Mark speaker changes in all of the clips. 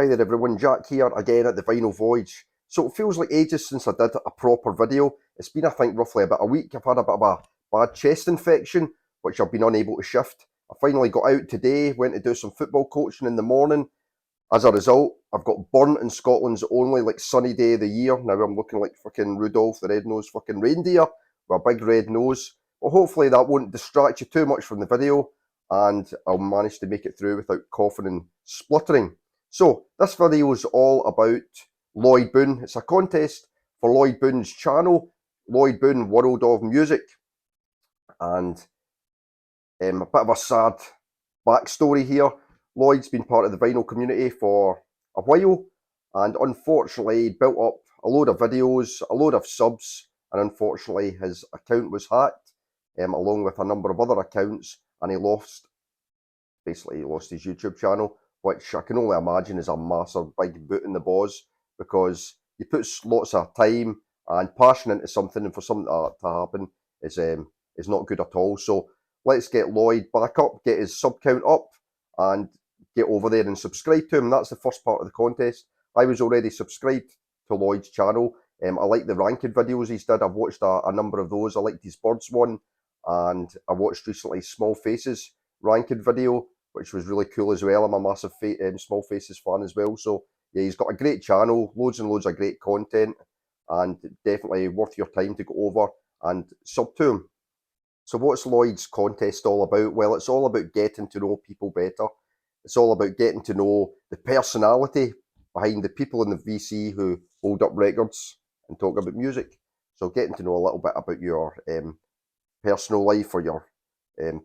Speaker 1: Hi there everyone, Jack here again at the Vinyl Voyage. So it feels like ages since I did a proper video. It's been I think roughly about a week. I've had a bit of a bad chest infection which I've been unable to shift. I finally got out today, went to do some football coaching in the morning. As a result, I've got burnt in Scotland's only like sunny day of the year. Now I'm looking like fucking Rudolph the Red-Nosed fucking reindeer with a big red nose. But hopefully that won't distract you too much from the video and I'll manage to make it through without coughing and spluttering. So this video is all about Lloyd Boon. It's a contest for Lloyd Boon's channel, Lloyd Boon World of Music. And a bit of a sad backstory here. Lloyd's been part of the vinyl community for a while and unfortunately built up a load of videos, a load of subs, and unfortunately his account was hacked along with a number of other accounts, and he lost his YouTube channel, which I can only imagine is a massive big boot in the balls, because you put lots of time and passion into something, and for something like that to happen is not good at all. So let's get Lloyd back up, get his sub count up, and get over there and subscribe to him. That's the first part of the contest. I was already subscribed to Lloyd's channel. I like the ranked videos he's did. I've watched a number of those. I liked his birds one, and I watched recently Small Faces ranked video, which was really cool as well. I'm a massive Small Faces fan as well. So yeah, he's got a great channel, loads and loads of great content, and definitely worth your time to go over and sub to him. So what's Lloyd's contest all about? Well, it's all about getting to know people better. It's all about getting to know the personality behind the people in the VC who hold up records and talk about music. So getting to know a little bit about your personal life or your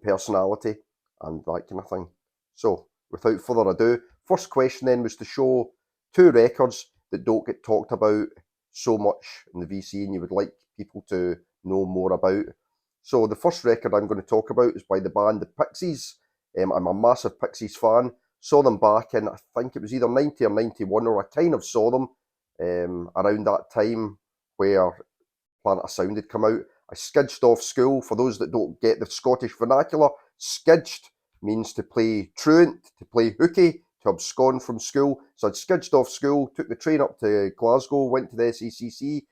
Speaker 1: personality and that kind of thing. So without further ado, first question then was to show two records that don't get talked about so much in the VC and you would like people to know more about. So the first record I'm going to talk about is by the band The Pixies. I'm a massive Pixies fan. Saw them back in, I think it was either 90 or 91, or I kind of saw them around that time where Planet of Sound had come out. I skidged off school. For those that don't get the Scottish vernacular, skidged means to play truant, to play hooky, to abscond from school. So I'd skidged off school, took the train up to Glasgow, went to the SECC,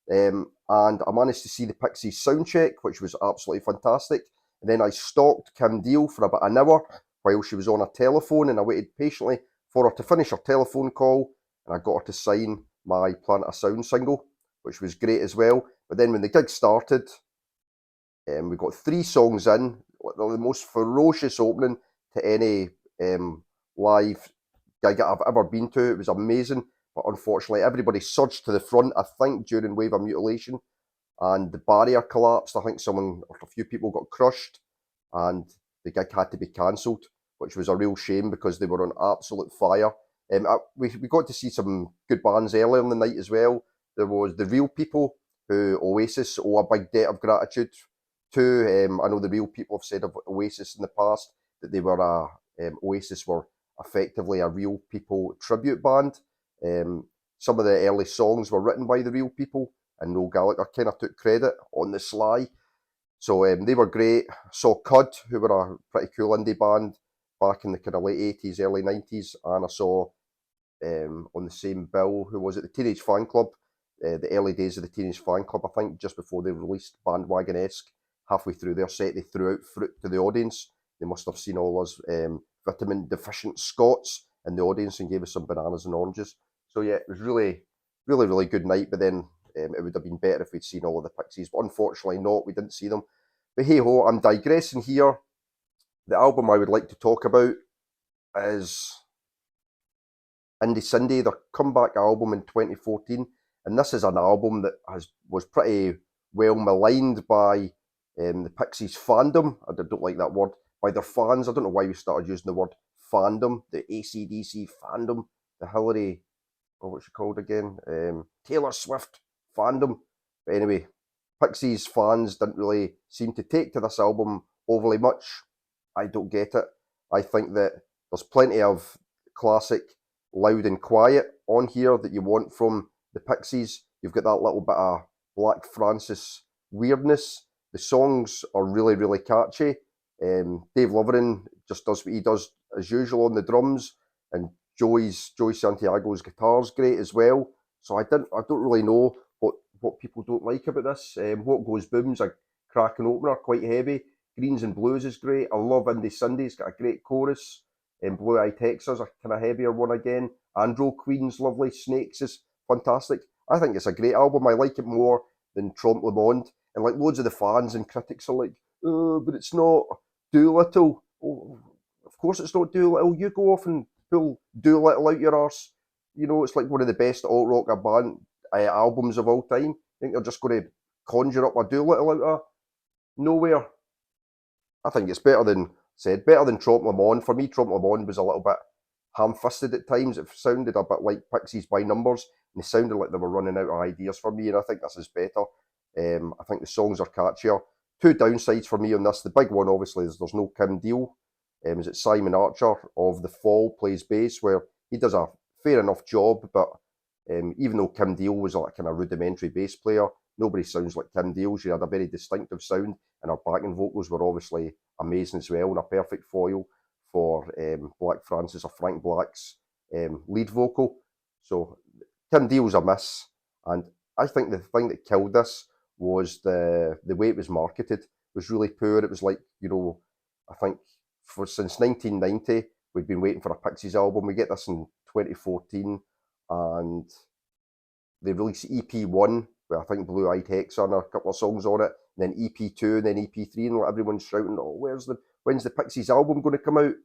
Speaker 1: and I managed to see the Pixies sound check, which was absolutely fantastic. And then I stalked Kim Deal for about an hour while she was on a telephone, and I waited patiently for her to finish her telephone call, and I got her to sign my Planet of Sound single, which was great as well. But then when the gig started, we got 3 songs in, the most ferocious opening to any live gig I've ever been to. It was amazing, but unfortunately everybody surged to the front, I think during Wave of Mutilation, and the barrier collapsed. I think someone or a few people got crushed, and the gig had to be cancelled, which was a real shame because they were on absolute fire. We got to see some good bands earlier in the night as well. There was The Real People, who Oasis owe a big debt of gratitude to. I know The Real People have said of Oasis in the past that they were Oasis were effectively a Real People tribute band. Some of the early songs were written by The Real People, and Noel Gallagher kind of took credit on the sly. So they were great. I saw Cud, who were a pretty cool indie band back in the kind of late 80s, early 90s, and I saw on the same bill, who was it, the Teenage Fan Club, the early days of the Teenage Fan Club, I think just before they released Bandwagon-esque. Halfway through their set, they threw out fruit to the audience. They must have seen all us vitamin deficient Scots in the audience and gave us some bananas and oranges. So yeah, it was really, really, really good night, but then it would have been better if we'd seen all of the Pixies, but unfortunately not, we didn't see them. But hey ho, I'm digressing here. The album I would like to talk about is Indie Cindy, their comeback album in 2014, and this is an album that was pretty well maligned by the Pixies fandom. I don't like that word. By their fans. I don't know why we started using the word fandom, the AC/DC fandom, the Hillary, or what's she called again? Taylor Swift fandom. But anyway, Pixies fans didn't really seem to take to this album overly much. I don't get it. I think that there's plenty of classic Loud and Quiet on here that you want from the Pixies. You've got that little bit of Black Francis weirdness. The songs are really, really catchy. Dave Lovren just does what he does as usual on the drums, and Joey Santiago's guitar's great as well. So I don't really know what people don't like about this. What Goes Boom's a cracking opener, quite heavy. Greens and Blues is great. I love Indie Sunday's got a great chorus. Blue Eye Texas, a kind of heavier one again. Andro Queen's lovely. Snakes is fantastic. I think it's a great album. I like it more than Trompe Le Monde. And like loads of the fans and critics are like, oh, but it's not Doolittle. Oh, of course it's not Doolittle. You go off and pull Doolittle out your arse. You know, it's like one of the best alt rock band albums of all time. I think they're just going to conjure up a Doolittle out of nowhere. I think it's better than Trompe Le Monde. For me, Trompe Le Monde was a little bit ham-fisted at times. It sounded a bit like Pixies by numbers, and they sounded like they were running out of ideas for me, and I think this is better. I think the songs are catchier. Two downsides for me on this. The big one, obviously, is there's no Kim Deal. Is it Simon Archer of The Fall plays bass, where he does a fair enough job, but even though Kim Deal was like kind of rudimentary bass player, nobody sounds like Kim Deal. She had a very distinctive sound, and her backing vocals were obviously amazing as well, and a perfect foil for Black Francis or Frank Black's lead vocal. So Kim Deal's a miss, and I think the thing that killed this was the way it was marketed was really poor. It was like, you know, I think since 1990 we'd been waiting for a Pixies album. We get this in 2014, and they released EP1, where I think Blue Eyed Hex on a couple of songs on it, and then EP2, and then EP3, and everyone's shouting, "Oh, when's the Pixies album going to come out?"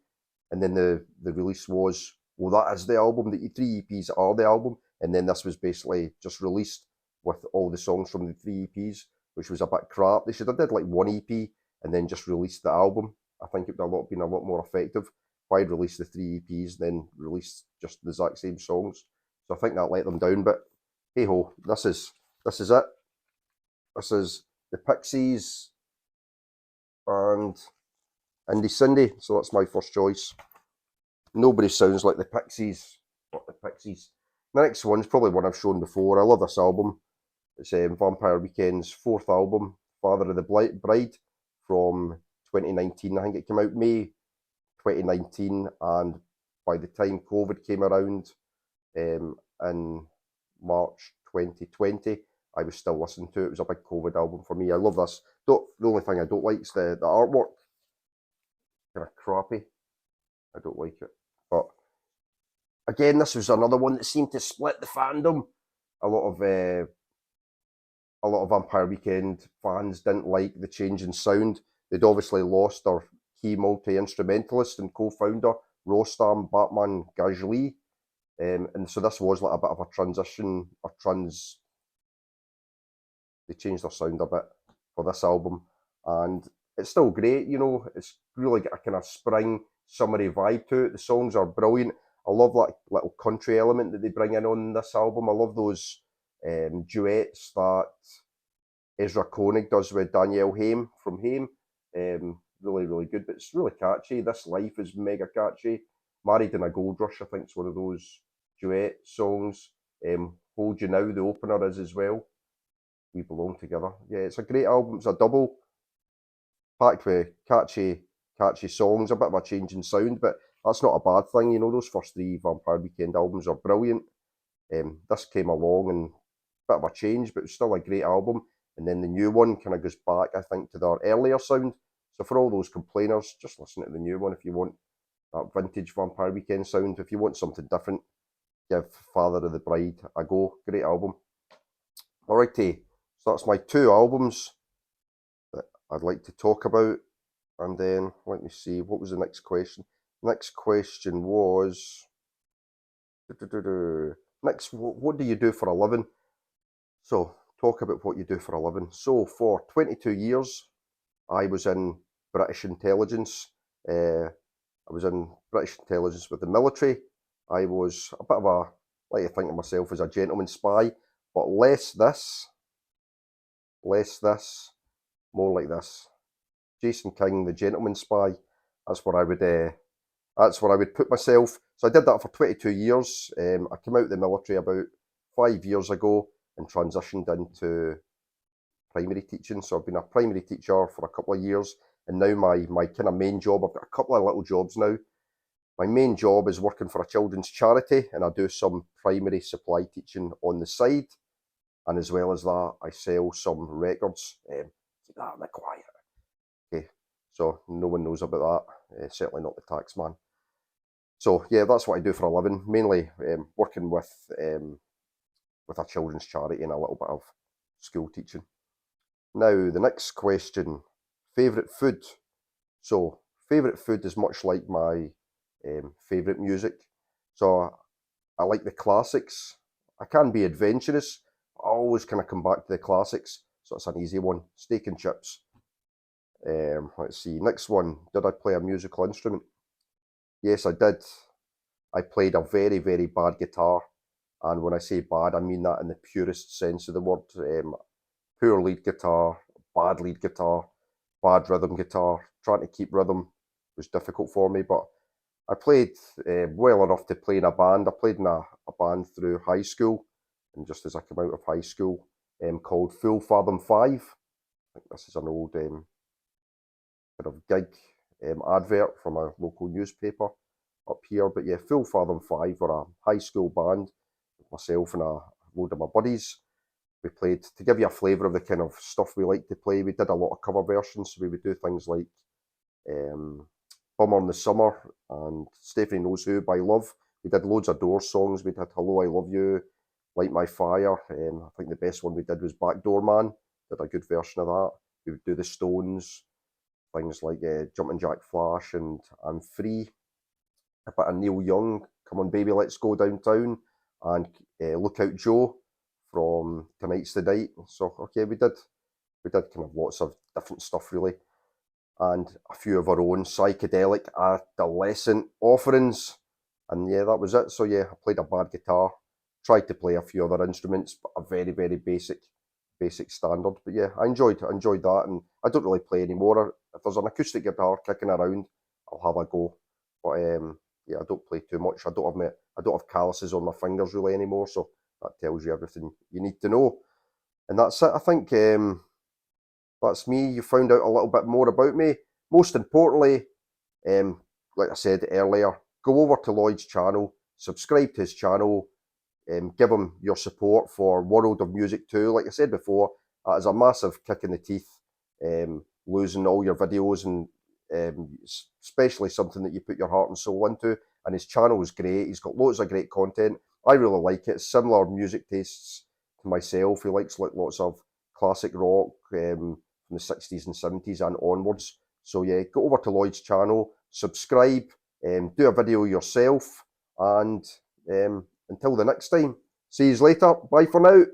Speaker 1: And then the release was, well, that is the album. The three EPs are the album, and then this was basically just released with all the songs from the three EPs, which was a bit crap. They should have did like one EP and then just released the album. I think it would have been a lot more effective. Why release the three EPs and then release just the exact same songs? So I think that let them down. But hey ho, this is it. This is the Pixies and Indie Cindy. So that's my first choice. Nobody sounds like the Pixies. Not the Pixies. The next one's probably one I've shown before. I love this album. It's Vampire Weekend's fourth album, Father of the Bride, from 2019. I think it came out May 2019, and by the time COVID came around in March 2020, I was still listening to it. It was a big COVID album for me. I love this. The only thing I don't like is the artwork. Kind of crappy. I don't like it. But again, this was another one that seemed to split the fandom. A lot of Vampire Weekend fans didn't like the change in sound. They'd obviously lost their key multi-instrumentalist and co-founder, Rostam Batman Gajli. And so this was like a bit of a transition, they changed their sound a bit for this album. And it's still great, you know, it's really got a kind of spring, summery vibe to it. The songs are brilliant. I love that little country element that they bring in on this album. I love those duets that Ezra Koenig does with Danielle Haim from Haim. Really, really good, but it's really catchy. This Life is mega catchy. Married in a Gold Rush, I think, is one of those duet songs. Hold You Now, the opener is as well. We Belong Together. Yeah, it's a great album. It's a double, packed with catchy songs, a bit of a change in sound, but that's not a bad thing. You know, those first three Vampire Weekend albums are brilliant. This came along and a bit of a change, but it's still a great album. And then the new one kind of goes back, I think, to their earlier sound. So for all those complainers, just listen to the new one if you want that vintage Vampire Weekend sound. If you want something different, give Father of the Bride a go. Great album. Alrighty, so that's my two albums that I'd like to talk about. And then, let me see, what was the next question? Next question was, next, what do you do for a living? So, talk about what you do for a living. So, for 22 years, I was in British intelligence. I was in British intelligence with the military. I was a bit of a, like to think of myself as a gentleman spy, but less this, more like this. Jason King, the gentleman spy. That's where I would put myself. So I did that for 22 years. I came out of the military about 5 years ago and transitioned into primary teaching. So I've been a primary teacher for a couple of years, and now my kind of main job, I've got a couple of little jobs now. My main job is working for a children's charity, and I do some primary supply teaching on the side. And as well as that, I sell some records. Keep that in the quiet. Okay, so no one knows about that. Certainly not the tax man. So yeah, that's what I do for a living. Mainly working with a children's charity and a little bit of school teaching. Now the next question: favourite food. So favourite food is much like my favourite music. So I like the classics. I can be adventurous. I always kind of come back to the classics. So it's an easy one. Steak and chips. Let's see. Next one. Did I play a musical instrument? Yes, I did. I played a very, very bad guitar. And when I say bad, I mean that in the purest sense of the word. Poor lead guitar, bad lead guitar, bad rhythm guitar. Trying to keep rhythm was difficult for me, but I played well enough to play in a band. I played in a band through high school, and just as I came out of high school, called Full Fathom 5. I think this is an old kind of gig advert from a local newspaper up here. But yeah, Full Fathom 5 were a high school band, myself and a load of my buddies. We played, to give you a flavour of the kind of stuff we like to play, we did a lot of cover versions. So we would do things like Bummer in the Summer and Stephanie Knows Who by Love. We did loads of Doors songs. We did Hello, I Love You, Light My Fire. I think the best one we did was Backdoor Man. Did a good version of that. We would do the Stones, things like Jumpin' Jack Flash and I'm Free. A bit of Neil Young, Come On Baby Let's Go Downtown, and Look Out Joe from Tonight's the Night. So okay, we did kind of lots of different stuff really, and a few of our own psychedelic adolescent offerings. And yeah, that was it. So yeah, I played a bad guitar, tried to play a few other instruments, but a very, very basic standard. But yeah, I enjoyed that, and I don't really play anymore. If there's an acoustic guitar kicking around, I'll have a go. But yeah, I don't play too much. I don't have calluses on my fingers really anymore, so that tells you everything you need to know. And that's it. I think that's me. You found out a little bit more about me. Most importantly, like I said earlier, go over to Lloyd's channel, subscribe to his channel, give him your support for World of Music 2. Like I said before, that is a massive kick in the teeth, losing all your videos, and especially something that you put your heart and soul into. And his channel is great. He's got loads of great content. I really like it. Similar music tastes to myself. He likes like lots of classic rock from the 60s and 70s and onwards. So yeah, go over to Lloyd's channel, subscribe, do a video yourself, and until the next time, see you later. Bye for now.